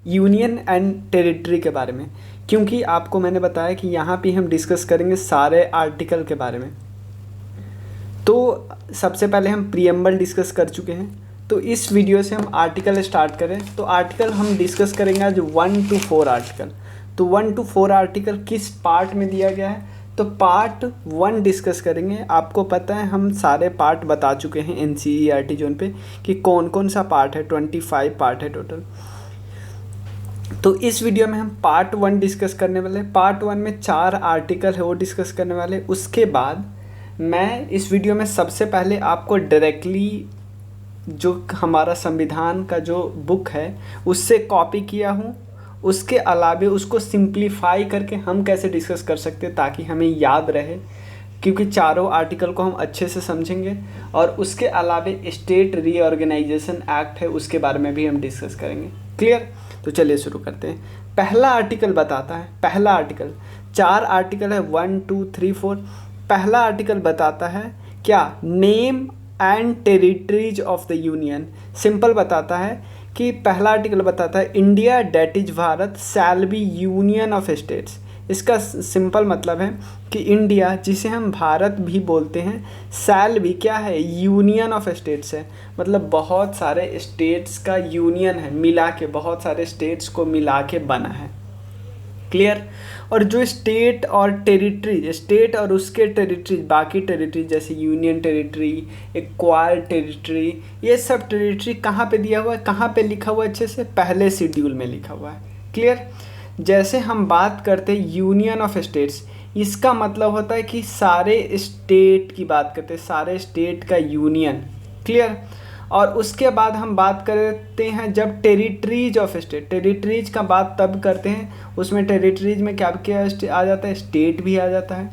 Union and territory के बारे में, क्योंकि आपको मैंने बताया कि यहाँ पे हम डिस्कस करेंगे सारे आर्टिकल के बारे में। तो सबसे पहले हम प्रीएम्बल डिस्कस कर चुके हैं, तो इस वीडियो से हम आर्टिकल स्टार्ट करें। तो आर्टिकल हम डिस्कस करेंगे आज 1 to 4 आर्टिकल। तो 1 to 4 आर्टिकल किस पार्ट में दिया गया है, तो पार्ट 1 डिस्कस करेंगे। आपको पता है हम सारे पार्ट बता चुके हैं NCERT जोन पे कि कौन कौन सा पार्ट है, 25 पार्ट है टोटल। तो इस वीडियो में हम पार्ट 1 डिस्कस करने वाले हैं। पार्ट 1 में 4 आर्टिकल है वो डिस्कस करने वाले। उसके बाद मैं इस वीडियो में सबसे पहले आपको डायरेक्टली जो हमारा संविधान का जो बुक है उससे कॉपी किया हूँ, उसके अलावे उसको सिंप्लीफाई करके हम कैसे डिस्कस कर सकते हैं ताकि हमें याद रहे, क्योंकि चारों आर्टिकल को हम अच्छे से समझेंगे। और उसके अलावे स्टेट रीऑर्गेनाइजेशन एक्ट है उसके बारे में भी हम डिस्कस करेंगे। क्लियर? तो चलिए शुरू करते हैं। पहला आर्टिकल बताता है, पहला आर्टिकल, 4 आर्टिकल है 1 2 3 4। पहला आर्टिकल बताता है क्या, name and territories of the union. Simple बताता है कि पहला आर्टिकल बताता है India that is Bharat shall be union of states. इसका सिंपल मतलब है कि इंडिया, जिसे हम भारत भी बोलते हैं, शैल भी क्या है, यूनियन ऑफ स्टेट्स है। मतलब बहुत सारे स्टेट्स का यूनियन है, मिला के, बहुत सारे स्टेट्स को मिला के बना है। क्लियर? और जो स्टेट और टेरिटरी, स्टेट और उसके टेरिटरी, बाकी टेरिटरी जैसे यूनियन टेरिटरी, एक्वायर्ड टेरिटरी, ये सब टेरिटरी कहाँ पे दिया हुआ है, कहाँ पे लिखा हुआ है, अच्छे से पहले शेड्यूल में लिखा हुआ है। क्लियर? जैसे हम बात करते हैं यूनियन ऑफ स्टेट्स, इसका मतलब होता है कि सारे स्टेट की बात करते हैं, सारे स्टेट का यूनियन। क्लियर? और उसके बाद हम बात करते हैं जब टेरिटरीज ऑफ स्टेट, टेरिटरीज का बात तब करते हैं, उसमें टेरिटरीज में क्या क्या आ जाता है, स्टेट भी आ जाता है,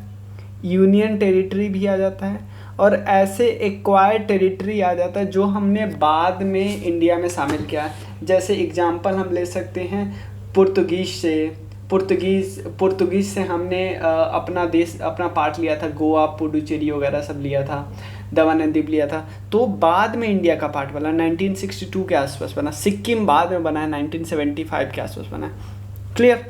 यूनियन टेरिटरी भी आ जाता है, और ऐसे एक्वायर्ड टेरिटरी आ जाता है जो हमने बाद में इंडिया में शामिल किया। जैसे एग्जांपल हम ले सकते हैं पुर्तगीज से, पुर्तगीज से हमने अपना देश, अपना पार्ट लिया था, गोवा, पुडुचेरी वगैरह सब लिया था, दमन एंड दीव लिया था। तो बाद में इंडिया का पार्ट बना, 1962 के आसपास बना। सिक्किम बाद में बना है, 1975 के आसपास बना है। क्लियर?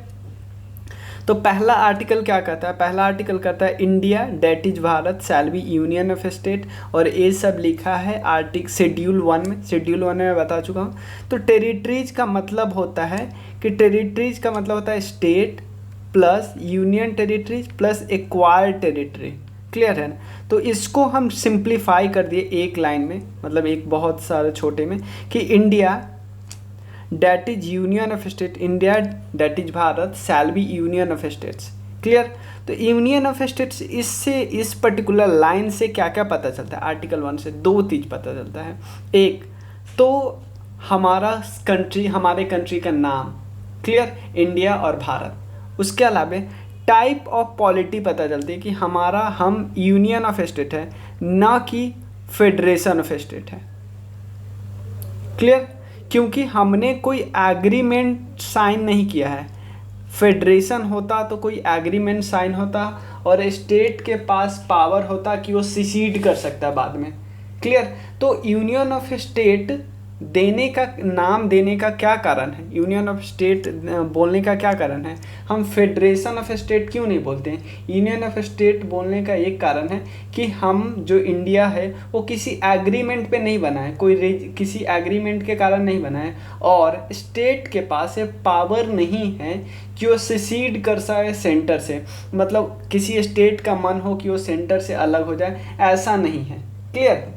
तो पहला आर्टिकल क्या कहता है, पहला आर्टिकल कहता है India that is Bharat shall be union of state, और ये सब लिखा है आर्टिकल शेड्यूल 1 में। शेड्यूल 1 में बता चुका हूँ। तो टेरिटरीज का मतलब होता है कि टेरिटरीज का मतलब होता है state plus union territories plus acquired territory. Clear है ना? तो इसको हम सिंप्लीफाई कर दिए एक लाइन में, मतलब एक बहुत सारे छोटे में, कि India that is union of state, India that is Bharat shall be union of states. Clear? तो यूनियन ऑफ स्टेट्स, इससे, इस पर्टिकुलर लाइन से क्या क्या पता चलता है, आर्टिकल 1 से 2 चीज़ पता चलता है। एक तो हमारा कंट्री, हमारे कंट्री का नाम, क्लियर, इंडिया और भारत। उसके अलावा टाइप ऑफ पॉलिटी पता चलती है कि हमारा, हम यूनियन ऑफ स्टेट है, ना कि फेडरेशन ऑफ स्टेट है। क्लियर? क्योंकि हमने कोई एग्रीमेंट साइन नहीं किया है। फेडरेशन होता तो कोई एग्रीमेंट साइन होता और स्टेट के पास पावर होता कि वो सिसीड कर सकता है बाद में। क्लियर? तो यूनियन ऑफ स्टेट देने का, नाम देने का क्या कारण है, यूनियन ऑफ स्टेट बोलने का क्या कारण है, हम फेडरेशन ऑफ स्टेट क्यों नहीं बोलते हैं? यूनियन ऑफ स्टेट बोलने का एक कारण है कि हम जो इंडिया है वो किसी एग्रीमेंट पे नहीं बना है, कोई किसी एग्रीमेंट के कारण नहीं बना है, और स्टेट के पास ये पावर नहीं है कि वो सेसीड कर सके सेंटर से, मतलब किसी स्टेट का मन हो कि वो सेंटर से अलग हो जाए, ऐसा नहीं है। क्लियर?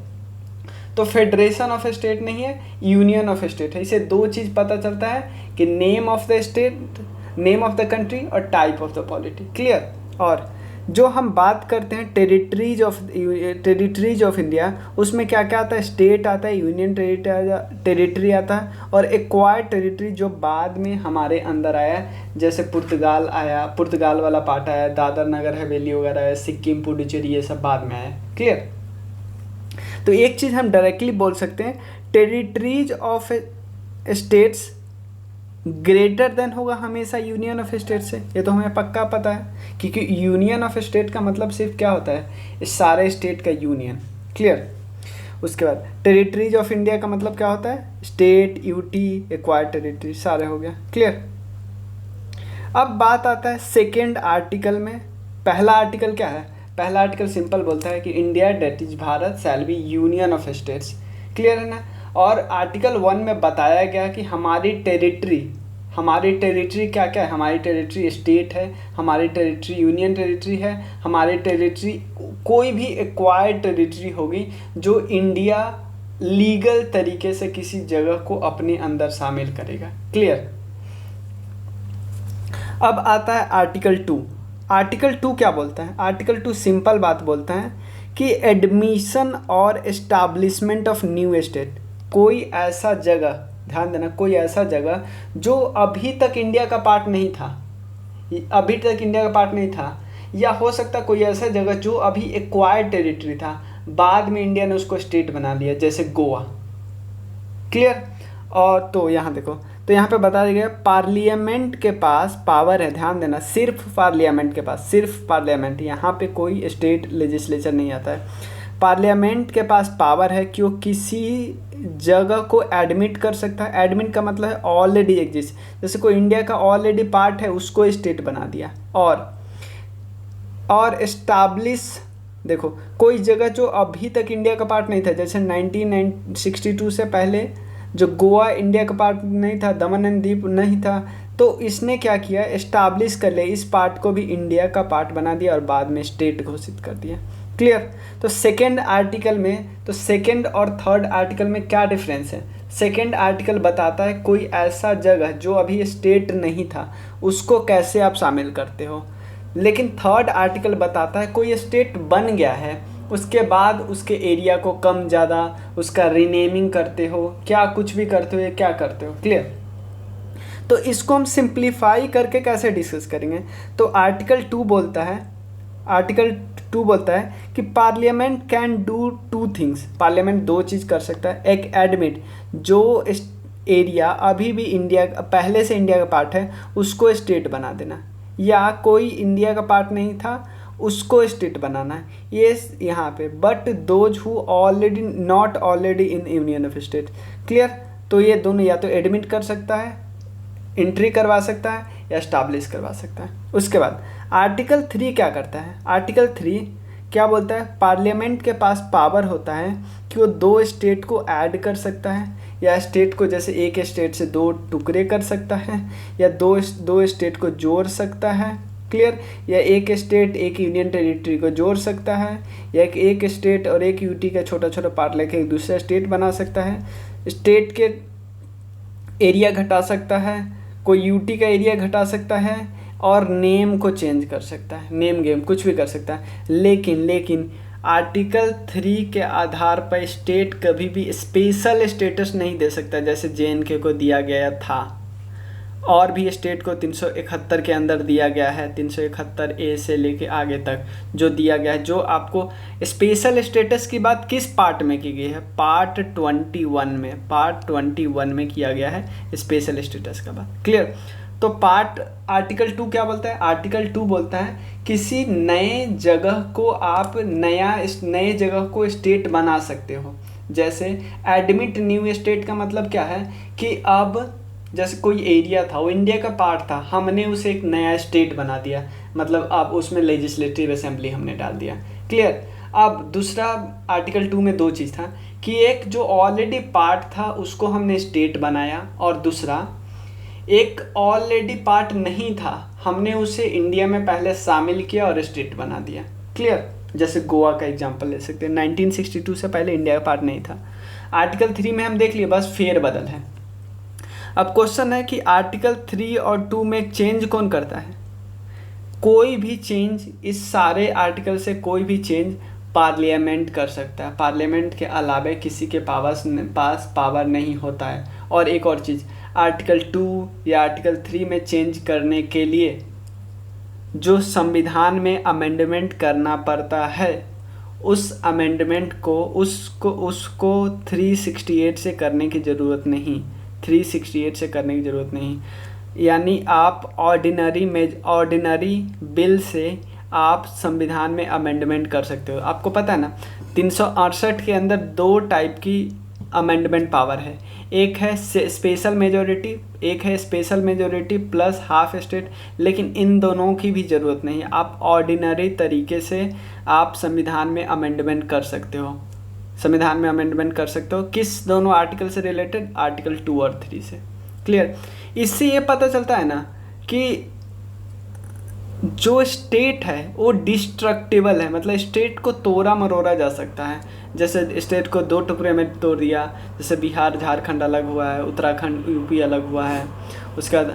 तो फेडरेशन ऑफ स्टेट नहीं है, यूनियन ऑफ स्टेट है। इसे 2 चीज़ पता चलता है कि name of the state, name of the country, और type of the polity. Clear? और जो हम बात करते हैं टेरिटरीज ऑफ इंडिया, उसमें क्या क्या आता है, स्टेट आता है, यूनियन टेरिटरी आता है, और एक्वायर्ड टेरिटरी जो बाद में हमारे अंदर आया, जैसे पुर्तगाल आया, पुर्तगाल वाला पार्ट आया, दादर नगर हवेली वगैरह आया, सिक्किम, पुडुचेरी, ये सब बाद में आया। क्लियर? तो एक चीज़ हम डायरेक्टली बोल सकते हैं, territories of states greater than होगा हमेशा यूनियन ऑफ स्टेट से। ये तो हमें पक्का पता है, क्योंकि यूनियन ऑफ स्टेट का मतलब सिर्फ क्या होता है, इस सारे स्टेट का यूनियन। क्लियर? उसके बाद टेरिटरीज ऑफ इंडिया का मतलब क्या होता है, स्टेट, यूटी, एक्वायर्ड टेरिटरी, सारे हो गया। क्लियर। अब बात आता है सेकेंड आर्टिकल में। पहला आर्टिकल क्या है, पहला आर्टिकल सिंपल बोलता है कि India that is Bharat shall be union of states. Clear है ना। और आर्टिकल 1 में बताया गया कि हमारी टेरिटरी क्या क्या है, हमारी टेरिटरी स्टेट है, हमारी टेरिटरी यूनियन टेरिटरी है, हमारी टेरिटरी कोई भी एक्वायर्ड टेरिटरी होगी जो इंडिया लीगल तरीके से किसी जगह को अपने अंदर शामिल करेगा। क्लियर। अब आता है आर्टिकल 2। आर्टिकल 2 क्या बोलता है, आर्टिकल 2 सिंपल बात बोलता है कि एडमिशन और एस्टाब्लिशमेंट ऑफ न्यू स्टेट, कोई ऐसा जगह, ध्यान देना, कोई ऐसा जगह जो अभी तक इंडिया का पार्ट नहीं था, अभी तक इंडिया का पार्ट नहीं था, या हो सकता कोई ऐसा जगह जो अभी एक्वायर्ड टेरिटरी था, बाद में इंडिया ने उसको स्टेट बना लिया, जैसे गोवा। क्लियर। और तो यहाँ देखो, तो यहाँ पे बता दिया गया पार्लियामेंट के पास पावर है, ध्यान देना, सिर्फ पार्लियामेंट के पास, सिर्फ पार्लियामेंट, यहाँ पे कोई स्टेट लेजिस्लेचर नहीं आता है। पार्लियामेंट के पास पावर है कि वो किसी जगह को एडमिट कर सकता है। एडमिट का मतलब है ऑलरेडी एग्जिस्ट, जैसे कोई इंडिया का ऑलरेडी पार्ट है उसको स्टेट बना दिया। और एस्टाब्लिश, देखो कोई जगह जो अभी तक इंडिया का पार्ट नहीं था, जैसे 1962 से पहले जो गोवा इंडिया का पार्ट नहीं था, दमन एंड दीव नहीं था, तो इसने क्या किया, एस्टाब्लिश कर लिया, इस पार्ट को भी इंडिया का पार्ट बना दिया और बाद में स्टेट घोषित कर दिया। क्लियर। तो सेकेंड आर्टिकल में, तो सेकेंड और थर्ड आर्टिकल में क्या डिफरेंस है, सेकेंड आर्टिकल बताता है कोई ऐसा जगह जो अभी स्टेट नहीं था उसको कैसे आप शामिल करते हो, लेकिन थर्ड आर्टिकल बताता है कोई स्टेट बन गया है उसके बाद उसके एरिया को कम ज़्यादा उसका रीनेमिंग करते हो, क्या कुछ भी करते हो, या क्या करते हो। क्लियर। तो इसको हम सिंप्लीफाई करके कैसे डिस्कस करेंगे, तो आर्टिकल 2 बोलता है कि parliament can do 2 things, parliament 2 चीज़ कर सकता है। एक, एडमिट, जो एरिया अभी भी इंडिया पहले से इंडिया का पार्ट है उसको स्टेट बना देना, या कोई इंडिया का पार्ट नहीं था उसको स्टेट बनाना है, ये यहाँ पे। But those who already not already in union of state. Clear. तो ये दोनों या तो एडमिट कर सकता है, एंट्री करवा सकता है, या एस्टाब्लिश करवा सकता है। उसके बाद आर्टिकल 3 क्या करता है, आर्टिकल 3 क्या बोलता है, पार्लियामेंट के पास पावर होता है कि वो 2 स्टेट को ऐड कर सकता है, या स्टेट को जैसे एक स्टेट से 2 टुकड़े कर सकता है, या दो स्टेट को जोड़ सकता है। क्लियर। या एक स्टेट एक यूनियन टेरिटरी को जोड़ सकता है, या एक स्टेट और एक यूटी का छोटा छोटा पार्ट लेके एक दूसरा स्टेट बना सकता है, स्टेट के एरिया घटा सकता है, कोई यूटी का एरिया घटा सकता है, और नेम को चेंज कर सकता है, नेम गेम कुछ भी कर सकता है। लेकिन आर्टिकल 3 के आधार पर स्टेट कभी भी स्पेशल स्टेटस नहीं दे सकता, जैसे JNK को दिया गया था, और भी स्टेट को 371 के अंदर दिया गया है, 371A से लेके आगे तक जो दिया गया है। जो आपको स्पेशल स्टेटस की बात किस पार्ट में की गई है, पार्ट 21 में, पार्ट 21 में किया गया है स्पेशल स्टेटस का बात। क्लियर। तो आर्टिकल 2 क्या बोलता है, आर्टिकल 2 बोलता है किसी नए जगह को आप नए जगह को स्टेट बना सकते हो। जैसे एडमिट न्यू स्टेट का मतलब क्या है कि अब जैसे कोई एरिया था वो इंडिया का पार्ट था, हमने उसे एक नया स्टेट बना दिया, मतलब अब उसमें लेजिस्लेटिव असेंबली हमने डाल दिया। क्लियर। अब दूसरा आर्टिकल 2 में 2 चीज़ था कि एक जो ऑलरेडी पार्ट था उसको हमने स्टेट बनाया, और दूसरा एक ऑलरेडी पार्ट नहीं था हमने उसे इंडिया में पहले शामिल किया और स्टेट बना दिया। क्लियर। जैसे गोवा का एग्जांपल ले सकते हैं, 1962 से पहले इंडिया का पार्ट नहीं था। आर्टिकल 3 में हम देख लिए बस फेर बदल है। अब क्वेश्चन है कि आर्टिकल 3 और 2 में चेंज कौन करता है, कोई भी चेंज, इस सारे आर्टिकल से कोई भी चेंज पार्लियामेंट कर सकता है, पार्लियामेंट के अलावा किसी के पास पावर नहीं होता है। और एक और चीज़, आर्टिकल 2 या आर्टिकल 3 में चेंज करने के लिए जो संविधान में अमेंडमेंट करना पड़ता है, उस अमेंडमेंट को उसको 368 से करने की ज़रूरत नहीं, 368 से करने की ज़रूरत नहीं। यानी आप ऑर्डिनरी बिल से आप संविधान में अमेंडमेंट कर सकते हो। आपको पता है ना, 368 के अंदर दो टाइप की अमेंडमेंट पावर है, एक है स्पेशल मेजॉरिटी, एक है special majority plus half state. लेकिन इन दोनों की भी ज़रूरत नहीं है, आप ऑर्डिनरी तरीके से आप संविधान में अमेंडमेंट कर सकते हो, संविधान में अमेंडमेंट कर सकते हो। किस दोनों आर्टिकल से रिलेटेड? आर्टिकल 2 और 3 से। क्लियर? इससे ये पता चलता है ना कि जो स्टेट है वो डिस्ट्रक्टिबल है, मतलब स्टेट को तोड़ा मरोड़ा जा सकता है। जैसे स्टेट को दो टुकड़े में तोड़ दिया, जैसे बिहार झारखंड अलग हुआ है, उत्तराखंड यूपी अलग हुआ है, उसके बाद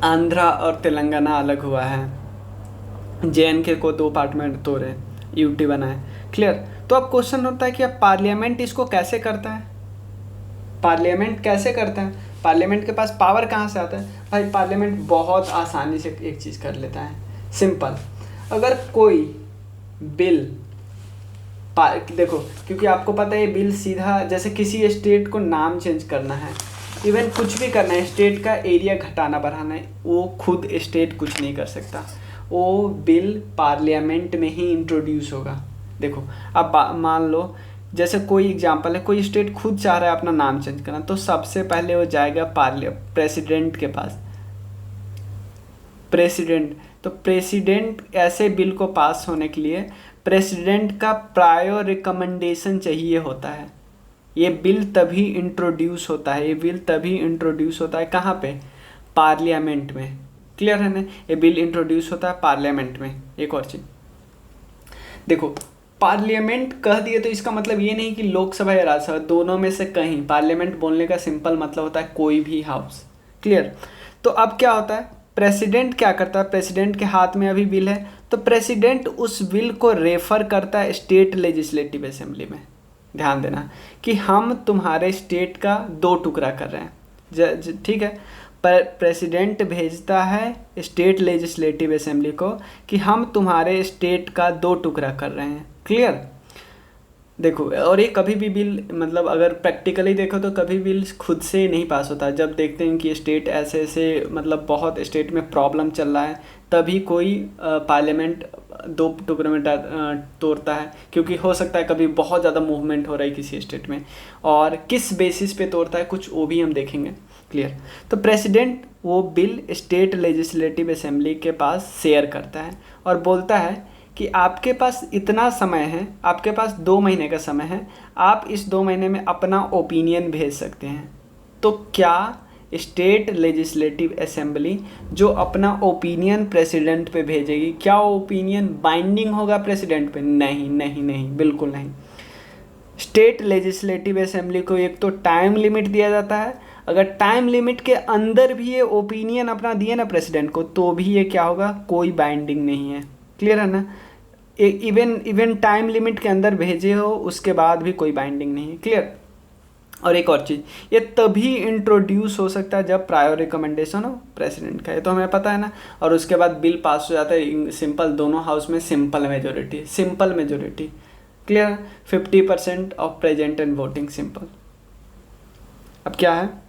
आंध्रा और तेलंगाना अलग हुआ है, JNK को दो पार्ट में तोड़े, यूटी बनाए। क्लियर? तो अब क्वेश्चन होता है कि अब पार्लियामेंट इसको कैसे करता है? पार्लियामेंट कैसे करता है? पार्लियामेंट के पास पावर कहाँ से आता है? भाई पार्लियामेंट बहुत आसानी से एक चीज़ कर लेता है, सिंपल। अगर कोई बिल देखो, क्योंकि आपको पता है ये बिल सीधा, जैसे किसी स्टेट को नाम चेंज करना है, इवन कुछ भी करना है, स्टेट का एरिया घटाना बढ़ाना है, वो खुद स्टेट कुछ नहीं कर सकता, वो बिल पार्लियामेंट में ही इंट्रोड्यूस होगा। देखो अब मान लो जैसे कोई एग्जांपल है, कोई स्टेट खुद चाह रहा है अपना नाम चेंज करना, तो सबसे पहले वो जाएगा प्रेसिडेंट के पास, प्रेसिडेंट। तो प्रेसिडेंट ऐसे बिल को पास होने के लिए प्रेसिडेंट का प्रायर रिकमेंडेशन चाहिए होता है। ये बिल तभी इंट्रोड्यूस होता है, ये बिल तभी इंट्रोड्यूस होता है कहाँ पे? पार्लियामेंट में। क्लियर है ना? ये बिल इंट्रोड्यूस होता है पार्लियामेंट में। एक और चीज़ देखो, पार्लियामेंट कह दिए तो इसका मतलब ये नहीं कि लोकसभा या राज्यसभा, दोनों में से कहीं। पार्लियामेंट बोलने का सिंपल मतलब होता है कोई भी हाउस। क्लियर? तो अब क्या होता है, प्रेसिडेंट क्या करता है? प्रेसिडेंट के हाथ में अभी बिल है, तो प्रेसिडेंट उस बिल को रेफर करता है स्टेट लेजिस्लेटिव असेंबली में। ध्यान देना कि हम तुम्हारे स्टेट का दो टुकड़ा कर रहे हैं, ठीक है। पर प्रेसिडेंट भेजता है स्टेट लेजिस्लेटिव असेंबली को कि हम तुम्हारे स्टेट का दो टुकड़ा कर रहे हैं। क्लियर? देखो, और ये कभी भी बिल, मतलब अगर प्रैक्टिकली देखो तो कभी बिल खुद से नहीं पास होता। जब देखते हैं कि स्टेट ऐसे ऐसे, मतलब बहुत स्टेट में प्रॉब्लम चल रहा है, तभी कोई पार्लियामेंट दो टुकड़े में तोड़ता है, क्योंकि हो सकता है कभी बहुत ज़्यादा मूवमेंट हो रहा है किसी स्टेट में, और किस बेसिस पे तोड़ता है कुछ वो भी हम देखेंगे। क्लियर? तो प्रेसिडेंट वो बिल स्टेट लेजिस्लेटिव असेंबली के पास शेयर करता है और बोलता है कि आपके पास इतना समय है, आपके पास 2 महीने का समय है, आप इस 2 महीने में अपना ओपिनियन भेज सकते हैं। तो क्या स्टेट लेजिस्लेटिव असेंबली जो अपना ओपिनियन प्रेसिडेंट पे भेजेगी, क्या वो ओपिनियन बाइंडिंग होगा प्रेसिडेंट पे? नहीं नहीं नहीं, बिल्कुल नहीं। स्टेट लेजिस्लेटिव असेंबली को एक तो टाइम लिमिट दिया जाता है, अगर टाइम लिमिट के अंदर भी ये ओपिनियन अपना दिए ना प्रेसिडेंट को, तो भी ये क्या होगा? कोई बाइंडिंग नहीं है। क्लियर है ना? इवन टाइम लिमिट के अंदर भेजे हो उसके बाद भी कोई बाइंडिंग नहीं है। क्लियर? और एक और चीज़, ये तभी इंट्रोड्यूस हो सकता है जब प्रायर रिकमेंडेशन हो प्रेसिडेंट का, ये तो हमें पता है ना। और उसके बाद बिल पास हो जाता है सिंपल, दोनों हाउस में simple majority, simple majority. Clear? 50% of present and voting, simple. अब क्या है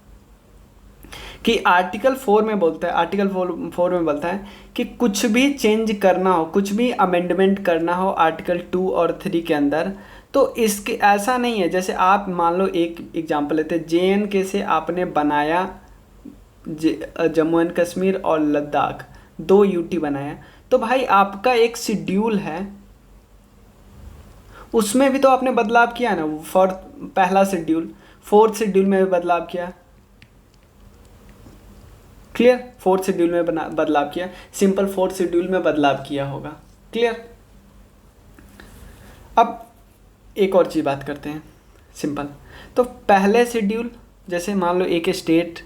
कि आर्टिकल 4 में बोलता है, आर्टिकल 4 में बोलता है कि कुछ भी चेंज करना हो, कुछ भी अमेंडमेंट करना हो आर्टिकल 2 और 3 के अंदर, तो इसके ऐसा नहीं है। जैसे आप मान लो एक एग्जांपल लेते हैं, JNK से आपने बनाया जम्मू एंड कश्मीर और लद्दाख, 2 UT बनाया, तो भाई आपका एक शेड्यूल है, उसमें भी तो आपने बदलाव किया ना। फॉर पहला शेड्यूल, 4th शेड्यूल में भी बदलाव किया। क्लियर? 4th शेड्यूल में बदलाव किया, सिंपल 4th शेड्यूल में बदलाव किया होगा। क्लियर? अब एक और चीज़ बात करते हैं, सिंपल। तो पहले शेड्यूल, जैसे मान लो एक स्टेट,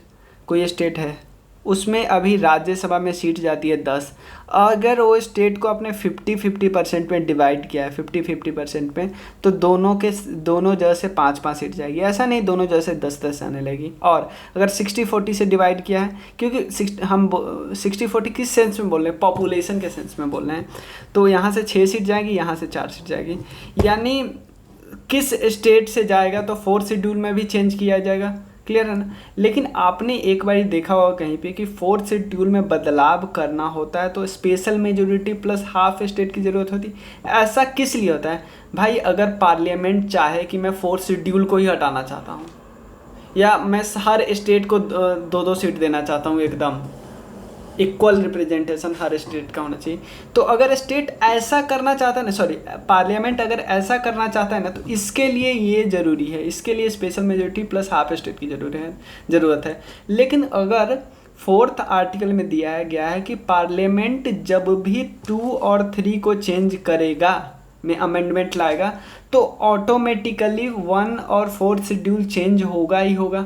कोई स्टेट है, उसमें अभी राज्यसभा में सीट जाती है 10, अगर वो स्टेट को अपने 50-50% में डिवाइड किया है, 50-50% में, तो दोनों जगह से 5-5 सीट जाएगी। ऐसा नहीं दोनों जगह से 10-10 आने लगेगी। और अगर 60-40 से डिवाइड किया है, क्योंकि हम 60-40 किस सेंस में बोल रहे हैं? पॉपुलेशन के सेंस में बोल रहे हैं। तो यहाँ से 6 सीट जाएगी, यहाँ से 4 सीट जाएगी, यानी किस स्टेट से जाएगा तो 4th शेड्यूल में भी चेंज किया जाएगा। क्लियर है ना। लेकिन आपने एक बार देखा होगा कहीं पे कि फोर्थ शेड्यूल में बदलाव करना होता है तो special majority plus half state की ज़रूरत होती है। ऐसा किस लिए होता है भाई? अगर पार्लियामेंट चाहे कि मैं फोर्थ शेड्यूल को ही हटाना चाहता हूँ, या मैं हर स्टेट को 2-2 सीट देना चाहता हूँ, एकदम इक्वल रिप्रेजेंटेशन हर स्टेट का होना चाहिए, तो अगर स्टेट ऐसा करना चाहता है ना, सॉरी पार्लियामेंट अगर ऐसा करना चाहता है ना, तो इसके लिए ये ज़रूरी है, इसके लिए special majority plus half state की ज़रूरत है। लेकिन अगर फोर्थ आर्टिकल में दिया गया है कि पार्लियामेंट जब भी 2 और 3 को चेंज करेगा, में अमेंडमेंट लाएगा, तो ऑटोमेटिकली 1 और 4th शेड्यूल चेंज होगा ही होगा,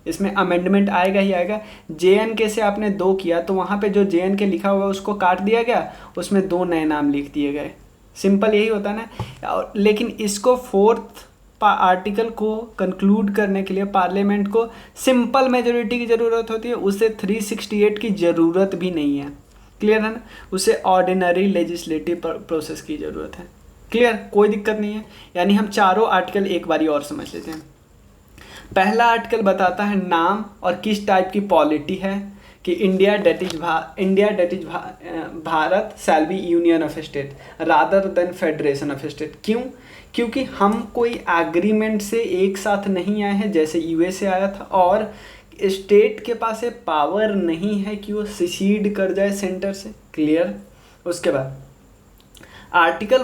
इसमें अमेंडमेंट आएगा ही आएगा। JNK से आपने 2 किया तो वहाँ पे जो JNK लिखा हुआ उसको काट दिया गया, उसमें 2 नए नाम लिख दिए गए, सिंपल यही होता है ना। लेकिन इसको फोर्थ आर्टिकल को कंक्लूड करने के लिए पार्लियामेंट को सिंपल मेजोरिटी की ज़रूरत होती है, उसे 368 की ज़रूरत भी नहीं है, क्लियर है ना। उसे ऑर्डिनरी लेजिस्लेटिव प्रोसेस की ज़रूरत है, क्लियर, कोई दिक्कत नहीं है। यानी हम चारों आर्टिकल एक बारी और समझ लेते हैं। पहला आर्टिकल बताता है नाम और किस टाइप की पॉलिटी है, कि India that is Bharat shall be union of state rather than federation of state. क्यों? क्योंकि हम कोई एग्रीमेंट से एक साथ नहीं आए हैं जैसे USA आया था, और स्टेट के पास ये पावर नहीं है कि वो सिसीड कर जाए सेंटर से, क्लियर। उसके बाद आर्टिकल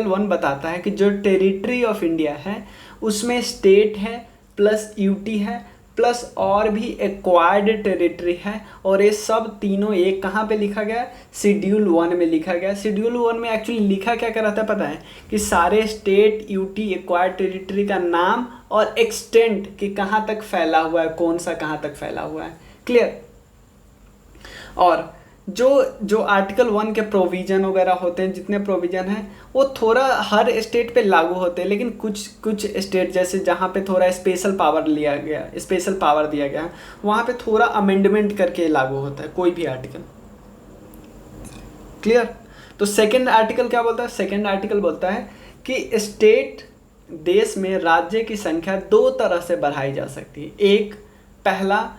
1 बताता है कि जो टेरिटरी ऑफ इंडिया है उसमें स्टेट है प्लस यूटी है प्लस और भी एक्वायर्ड टेरिटरी है, और ये सब तीनों एक कहाँ पे लिखा गया? शेड्यूल 1 में लिखा गया। शेड्यूल 1 में एक्चुअली लिखा क्या कर रहा था पता है? कि सारे स्टेट, यूटी, एक्वायर्ड टेरिटरी का नाम और एक्सटेंट कि कहाँ तक फैला हुआ है, कौन सा कहाँ तक फैला हुआ है, क्लियर। और जो आर्टिकल 1 के प्रोविज़न वगैरह होते हैं, जितने प्रोविज़न हैं वो थोड़ा हर स्टेट पे लागू होते हैं, लेकिन कुछ स्टेट जैसे जहाँ पे थोड़ा स्पेशल पावर दिया गया वहाँ पे थोड़ा अमेंडमेंट करके लागू होता है कोई भी आर्टिकल, क्लियर। तो सेकेंड आर्टिकल क्या बोलता है? सेकेंड आर्टिकल बोलता है कि स्टेट, देश में राज्य की संख्या 2 तरह से बढ़ाई जा सकती है। एक, पहला,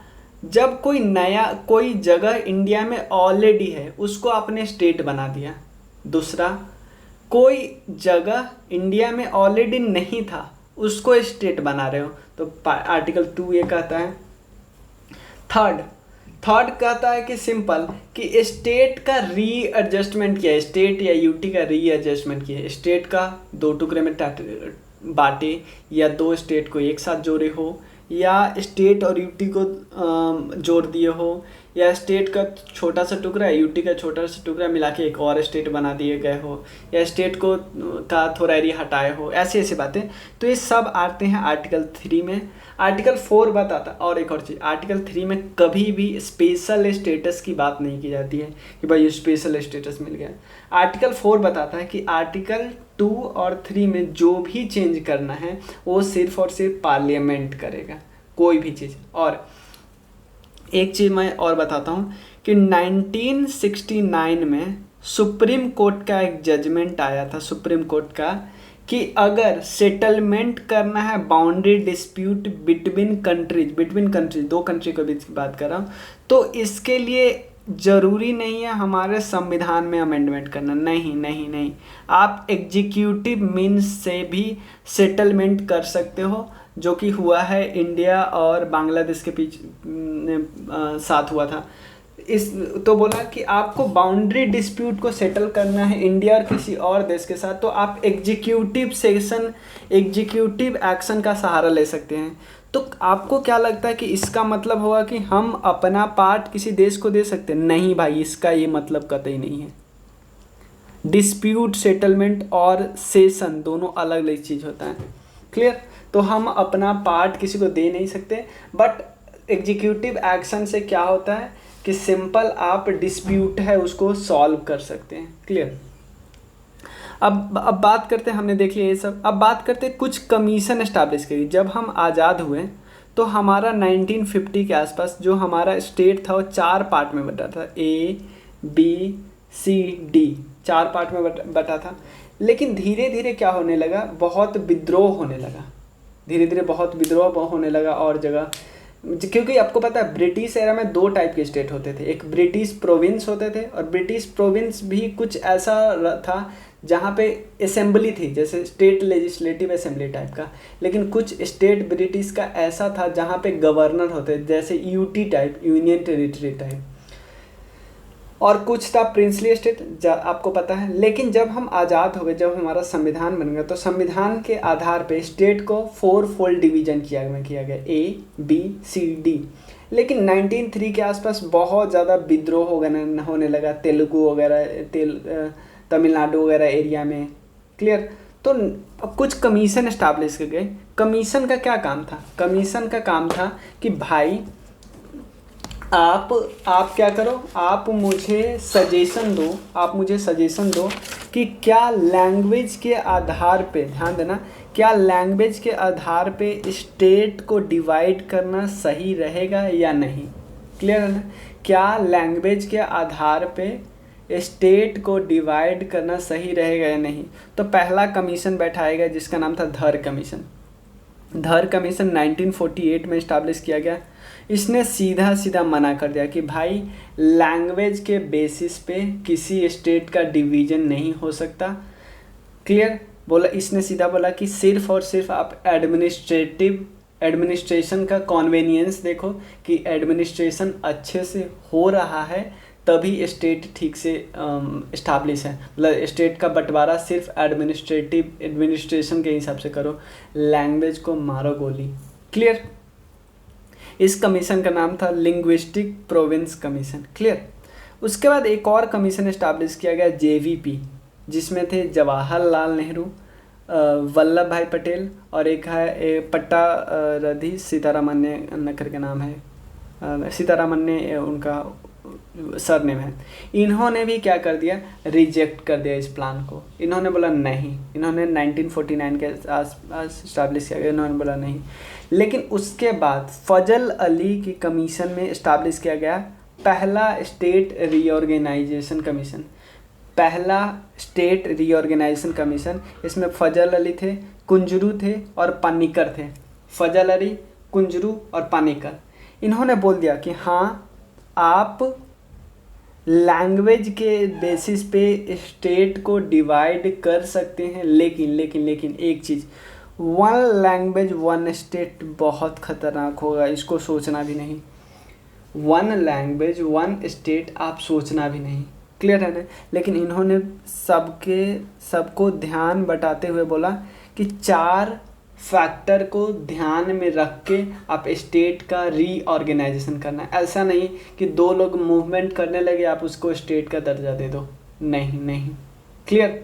जब कोई जगह इंडिया में ऑलरेडी है उसको आपने स्टेट बना दिया। दूसरा, कोई जगह इंडिया में ऑलरेडी नहीं था उसको स्टेट बना रहे हो, तो आर्टिकल 2 ये कहता है। थर्ड कहता है कि सिंपल कि स्टेट का रीएडजस्टमेंट किया है, स्टेट या यूटी का रीएडजस्टमेंट किया है, स्टेट का 2 टुकड़े में बांटे, या 2 स्टेट को एक साथ जोड़े हो, या स्टेट और यूटी को जोड़ दिए हो, या स्टेट का छोटा सा टुकड़ा यूटी का छोटा सा टुकड़ा मिला के एक और स्टेट बना दिए गए हो, या स्टेट को का थोड़ा एरिया हटाए हो, ऐसी बातें। तो ये सब आते हैं आर्टिकल 3 में। आर्टिकल 4 बताता, और एक और चीज़, आर्टिकल 3 में कभी भी स्पेशल स्टेटस की बात नहीं की जाती है कि भाई स्पेशल स्टेटस मिल गया। आर्टिकल 4 बताता है कि आर्टिकल 2 और 3 में जो भी चेंज करना है वो सिर्फ और सिर्फ पार्लियामेंट करेगा, कोई भी चीज़। और एक चीज़ मैं और बताता हूँ कि 1969 में सुप्रीम कोर्ट का एक जजमेंट आया था, सुप्रीम कोर्ट का, कि अगर सेटलमेंट करना है boundary dispute between countries, 2 country के बीच की बात कर रहा हूँ, तो इसके लिए ज़रूरी नहीं है हमारे संविधान में अमेंडमेंट करना, नहीं, आप एग्जीक्यूटिव मीन्स से भी सेटलमेंट कर सकते हो, जो कि हुआ है इंडिया और बांग्लादेश के साथ हुआ था। तो बोला कि आपको बाउंड्री डिस्प्यूट को सेटल करना है इंडिया और किसी और देश के साथ, तो आप एग्जीक्यूटिव एक्शन का सहारा ले सकते हैं। तो आपको क्या लगता है कि इसका मतलब होगा कि हम अपना पार्ट किसी देश को दे सकते हैं? नहीं भाई, इसका ये मतलब कतई नहीं है। डिस्प्यूट सेटलमेंट और सेशन दोनों अलग अलग चीज़ होता है, क्लियर। तो हम अपना पार्ट किसी को दे नहीं सकते, बट एग्जीक्यूटिव एक्शन से क्या होता है कि सिंपल आप डिस्प्यूट है उसको सॉल्व कर सकते हैं, क्लियर। अब बात करते हैं, हमने देख लिया ये सब। अब बात करते हैं कुछ कमीशन एस्टैब्लिश करी। जब हम आज़ाद हुए तो हमारा 1950 के आसपास जो हमारा स्टेट था वो 4 पार्ट में बटा था, ABCD 4 पार्ट में बटा था। लेकिन धीरे धीरे क्या होने लगा, बहुत विद्रोह होने लगा, धीरे धीरे बहुत विद्रोह होने लगा और जगह, क्योंकि आपको पता है ब्रिटिश एरा में 2 टाइप के स्टेट होते थे, एक ब्रिटिश प्रोविंस होते थे, और ब्रिटिश प्रोविंस भी कुछ ऐसा था जहाँ पे असेंबली थी, जैसे स्टेट लेजिस्लेटिव असेंबली टाइप का, लेकिन कुछ स्टेट ब्रिटिश का ऐसा था जहाँ पे गवर्नर होते, जैसे UT type, union territory type, और कुछ था प्रिंसली स्टेट, आपको पता है। लेकिन जब हम आज़ाद हो गए, जब हमारा संविधान बन गया, तो संविधान के आधार पे स्टेट को 4 फोल्ड डिवीजन किया गया, A, B, C, D। लेकिन 1903 के आसपास बहुत ज़्यादा विद्रोह होने लगा तेलुगु वगैरह, तमिलनाडु वगैरह एरिया में, क्लियर। तो कुछ कमीशन इस्टाब्लिश कर गए। कमीशन का क्या काम था? कमीशन का काम था कि भाई आप क्या करो, आप मुझे सजेशन दो कि क्या लैंग्वेज के आधार पे, ध्यान देना, क्या लैंग्वेज के आधार पे स्टेट को डिवाइड करना सही रहेगा या नहीं, क्लियर है ना? क्या लैंग्वेज के आधार पे स्टेट को डिवाइड करना सही रहेगा या नहीं। तो पहला कमीशन बैठाएगा जिसका नाम था धर कमीशन। धर कमीशन 1948 में इस्टाब्लिश किया गया। इसने सीधा सीधा मना कर दिया कि भाई लैंग्वेज के बेसिस पे किसी स्टेट का डिवीज़न नहीं हो सकता, क्लियर। बोला, इसने सीधा बोला कि सिर्फ और सिर्फ आप एडमिनिस्ट्रेशन का कॉन्वेनियंस देखो कि एडमिनिस्ट्रेशन अच्छे से हो रहा है, तभी स्टेट ठीक से इस्टाब्लिश है। मतलब स्टेट का बंटवारा सिर्फ एडमिनिस्ट्रेशन के हिसाब से करो, लैंग्वेज को मारो गोली, क्लियर। इस कमीशन का नाम था लिंग्विस्टिक प्रोविंस कमीशन, क्लियर। उसके बाद एक और कमीशन इस्टाब्लिश किया गया JVP, जिसमें थे जवाहरलाल नेहरू, वल्लभ भाई पटेल, और एक है पट्टा रधी सीतारामन्य करके नाम है, सीतारामन्य उनका सरनेम है। इन्होंने भी क्या कर दिया, रिजेक्ट कर दिया इस प्लान को। इन्होंने बोला नहीं, इन्होंने 1949 के आसपास इस्टाब्लिश किया गया, इन्होंने बोला नहीं। लेकिन उसके बाद फजल अली की कमीशन में इस्टाब्लिश किया गया पहला स्टेट रीऑर्गेनाइजेशन कमीशन। पहला स्टेट रीऑर्गेनाइजेशन कमीशन, इसमें फजल अली थे, कुंजरू थे और पानिकर थे। फजल अली, कुंजरू और पानिकर, इन्होंने बोल दिया कि हाँ आप लैंग्वेज के बेसिस पे स्टेट को डिवाइड कर सकते हैं, लेकिन एक चीज़, 1 लैंग्वेज 1 स्टेट बहुत ख़तरनाक होगा, इसको सोचना भी नहीं। 1 लैंग्वेज 1 स्टेट आप सोचना भी नहीं, क्लियर है ना। लेकिन इन्होंने सबको ध्यान बटाते हुए बोला कि 4 फैक्टर को ध्यान में रख के आप स्टेट का रीऑर्गेनाइजेशन करना है। ऐसा नहीं कि 2 लोग मूवमेंट करने लगे आप उसको स्टेट का दर्जा दे दो, नहीं, क्लियर।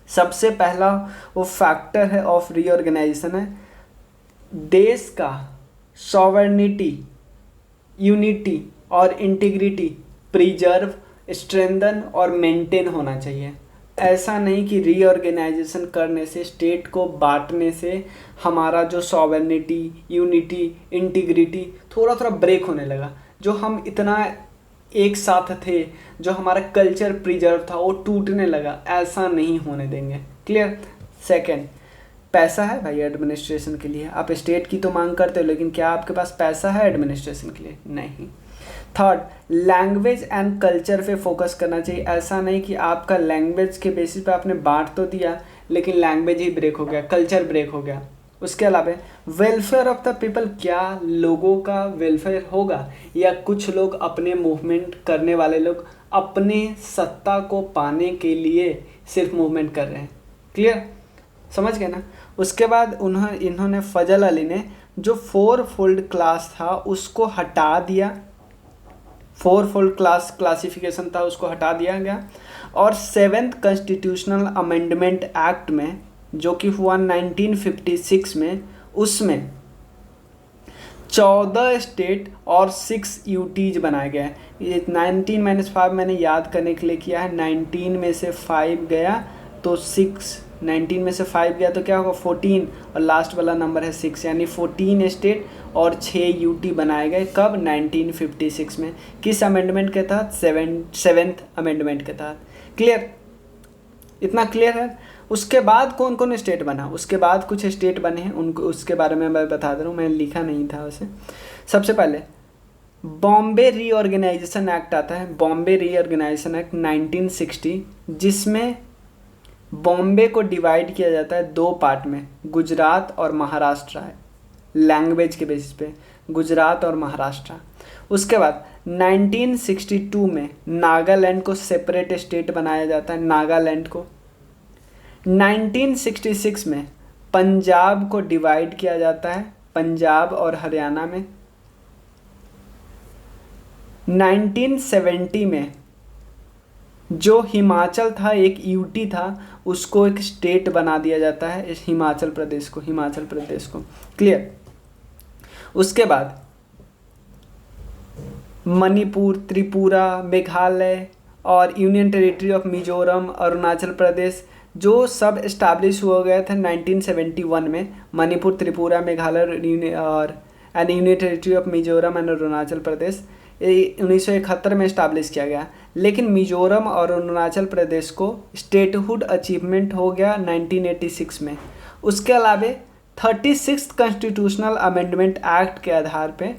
सबसे पहला वो फैक्टर है ऑफ रीऑर्गेनाइजेशन है, देश का सॉवरेनिटी, यूनिटी और इंटीग्रिटी प्रिजर्व, स्ट्रेंथन और मेंटेन होना चाहिए। ऐसा नहीं कि रीऑर्गेनाइजेशन करने से, स्टेट को बांटने से हमारा जो सॉवरेनिटी, यूनिटी, इंटीग्रिटी थोड़ा ब्रेक होने लगा। जो हम इतना एक साथ थे, जो हमारा कल्चर प्रिजर्व था, वो टूटने लगा। ऐसा नहीं होने देंगे, क्लियर। सेकंड, पैसा है भाई एडमिनिस्ट्रेशन के लिए। आप स्टेट की तो मांग करते हो, लेकिन क्या आपके पास पैसा है एडमिनिस्ट्रेशन के लिए? नहीं। थर्ड, लैंग्वेज एंड कल्चर पे फोकस करना चाहिए। ऐसा नहीं कि आपका लैंग्वेज के बेसिस पे आपने बांट तो दिया, लेकिन लैंग्वेज ही ब्रेक हो गया, कल्चर ब्रेक हो गया। उसके अलावा वेलफेयर ऑफ द पीपल, क्या लोगों का वेलफेयर होगा, या कुछ लोग अपने मूवमेंट करने वाले लोग अपने सत्ता को पाने के लिए सिर्फ मूवमेंट कर रहे हैं, क्लियर, समझ गए ना। उसके बाद इन्होंने फजल अली ने जो 4 फोल्ड क्लास था उसको हटा दिया, 4 फोल्ड क्लासिफिकेशन था उसको हटा दिया गया। और 7th कॉन्स्टिट्यूशनल अमेंडमेंट एक्ट में, जो कि हुआ 1956 में, उसमें 14 स्टेट और 6 यूटीज बनाए गए। ये 19-5 मैंने याद करने के लिए किया है। 19 में से 5 गया तो 6, 19 में से 5 गया तो क्या होगा 14, और लास्ट वाला नंबर है 6, यानी 14 स्टेट और 6 यूटी बनाए गए। कब? 1956 में। किस अमेंडमेंट के तहत? 7th अमेंडमेंट के तहत, क्लियर, इतना क्लियर है। उसके बाद कौन कौन स्टेट बना, उसके बाद कुछ स्टेट बने हैं, उनको उसके बारे में मैं बता दे रहा हूँ, मैंने लिखा नहीं था उसे। सबसे पहले बॉम्बे रीऑर्गेनाइजेशन एक्ट आता है, बॉम्बे रीऑर्गेनाइजेशन एक्ट 1960, जिसमें बॉम्बे को डिवाइड किया जाता है दो पार्ट में, गुजरात और महाराष्ट्र है, लैंग्वेज के बेसिस पे गुजरात और महाराष्ट्र। उसके बाद 1962 में नागालैंड को सेपरेट स्टेट बनाया जाता है, नागालैंड को। 1966 में पंजाब को डिवाइड किया जाता है, पंजाब और हरियाणा में। 1970 में जो हिमाचल था, एक यूटी था, उसको एक स्टेट बना दिया जाता है, इस हिमाचल प्रदेश को। क्लियर। उसके बाद मणिपुर, त्रिपुरा, मेघालय और union territory of Mizoram, Arunachal Pradesh, जो सब इस्टेब्लिश हुआ गया था 1971 में। मणिपुर, त्रिपुरा, मेघालय और union territory of Mizoram and Arunachal Pradesh 1971 में इस्टेब्लिश किया गया। लेकिन मिजोरम और अरुणाचल प्रदेश को स्टेटहुड अचीवमेंट हो गया 1986 में। उसके अलावा 36th कॉन्स्टिट्यूशनल अमेंडमेंट एक्ट के आधार पे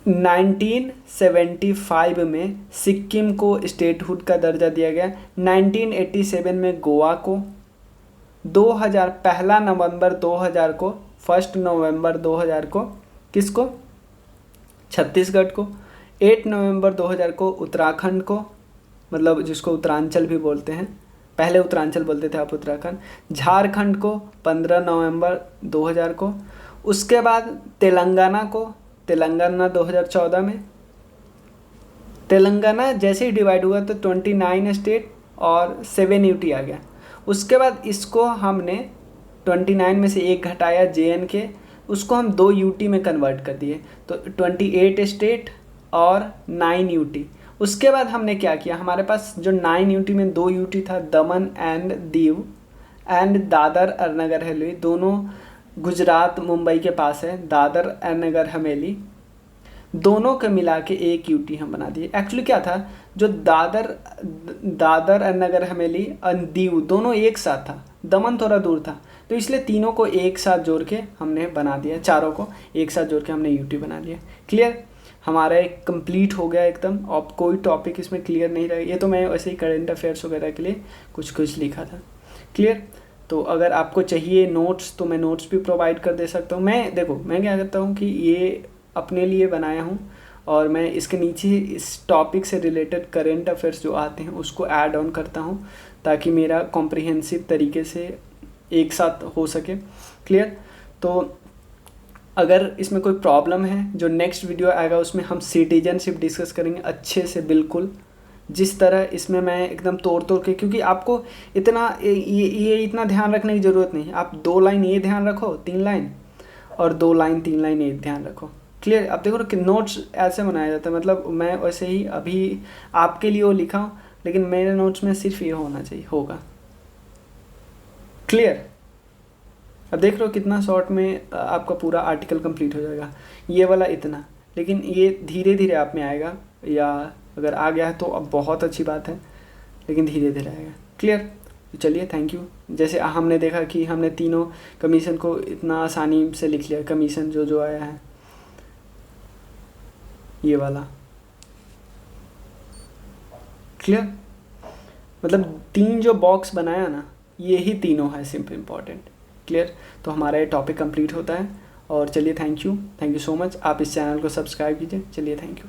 1975 में सिक्किम को स्टेटहुड का दर्जा दिया गया। 1987 में गोवा को, 1 नवंबर 2000 को, 1 नवंबर 2000 को किसको, छत्तीसगढ़ को, 8 नवंबर 2000 को उत्तराखंड को, मतलब जिसको उत्तरांचल भी बोलते हैं, पहले उत्तरांचल बोलते थे, आप उत्तराखंड। झारखंड को 15 नवंबर 2000 को। उसके बाद तेलंगाना को, तेलंगाना 2014 में। तेलंगाना जैसे ही डिवाइड हुआ तो 29 स्टेट और 7 यूटी आ गया। उसके बाद इसको हमने 29 में से एक घटाया, JNK, उसको हम 2 यूटी में कन्वर्ट कर दिए, तो 28 स्टेट और 9 यूटी। उसके बाद हमने क्या किया, हमारे पास जो 9 यूटी में 2 यूटी था, दमन एंड दीव एंड दादर और नगर हवेली, दोनों गुजरात मुंबई के पास है, दादर एंड नगर हवेली, दोनों के मिला के 1 यूटी हम बना दिए। एक्चुअली क्या था, जो दादर एंड नगर हवेली और दीव दोनों एक साथ था, दमन थोड़ा दूर था, तो इसलिए तीनों को एक साथ जोड़ के हमने बना दिया, चारों को एक साथ जोड़ के हमने यूटी बना दिया। क्लियर, हमारा एक कंप्लीट हो गया एकदम। अब कोई टॉपिक इसमें क्लियर नहीं रहेगा, ये तो मैं वैसे ही करंट अफेयर्स वगैरह के लिए कुछ लिखा था। क्लियर। तो अगर आपको चाहिए नोट्स तो मैं नोट्स भी प्रोवाइड कर दे सकता हूँ। मैं क्या करता हूँ कि ये अपने लिए बनाया हूँ और मैं इसके नीचे इस टॉपिक से रिलेटेड करंट अफेयर्स जो आते हैं उसको ऐड ऑन करता हूँ, ताकि मेरा कॉम्प्रिहेंसिव तरीके से एक साथ हो सके। क्लियर। तो अगर इसमें कोई प्रॉब्लम है, जो नेक्स्ट वीडियो आएगा उसमें हम सिटीजनशिप डिस्कस करेंगे अच्छे से, बिल्कुल जिस तरह इसमें मैं एकदम तोड़ के, क्योंकि आपको इतना ये इतना ध्यान रखने की ज़रूरत नहीं है। आप 2 लाइन ये ध्यान रखो, 3 लाइन, और 2 लाइन 3 लाइन ये ध्यान रखो। क्लियर। अब देखो कि नोट्स ऐसे बनाया जाता है, मतलब मैं वैसे ही अभी आपके लिए वो लिखा हूँ, लेकिन मेरे नोट्स में सिर्फ ये होना चाहिए, होगा। क्लियर। अब देख लो कितना शॉर्ट में आपका पूरा आर्टिकल कंप्लीट हो जाएगा, ये वाला इतना, लेकिन ये धीरे धीरे आप में आएगा, या अगर आ गया है तो अब बहुत अच्छी बात है, लेकिन धीरे धीरे आएगा। क्लियर। तो चलिए, थैंक यू। जैसे हमने देखा कि हमने तीनों कमीशन को इतना आसानी से लिख लिया, कमीशन जो आया है ये वाला। क्लियर। मतलब 3 जो बॉक्स बनाया ना, ये ही तीनों है सिंपल इम्पॉर्टेंट। क्लियर। तो हमारा ये टॉपिक कंप्लीट होता है। और चलिए, थैंक यू सो मच। आप इस चैनल को सब्सक्राइब कीजिए। चलिए, थैंक यू।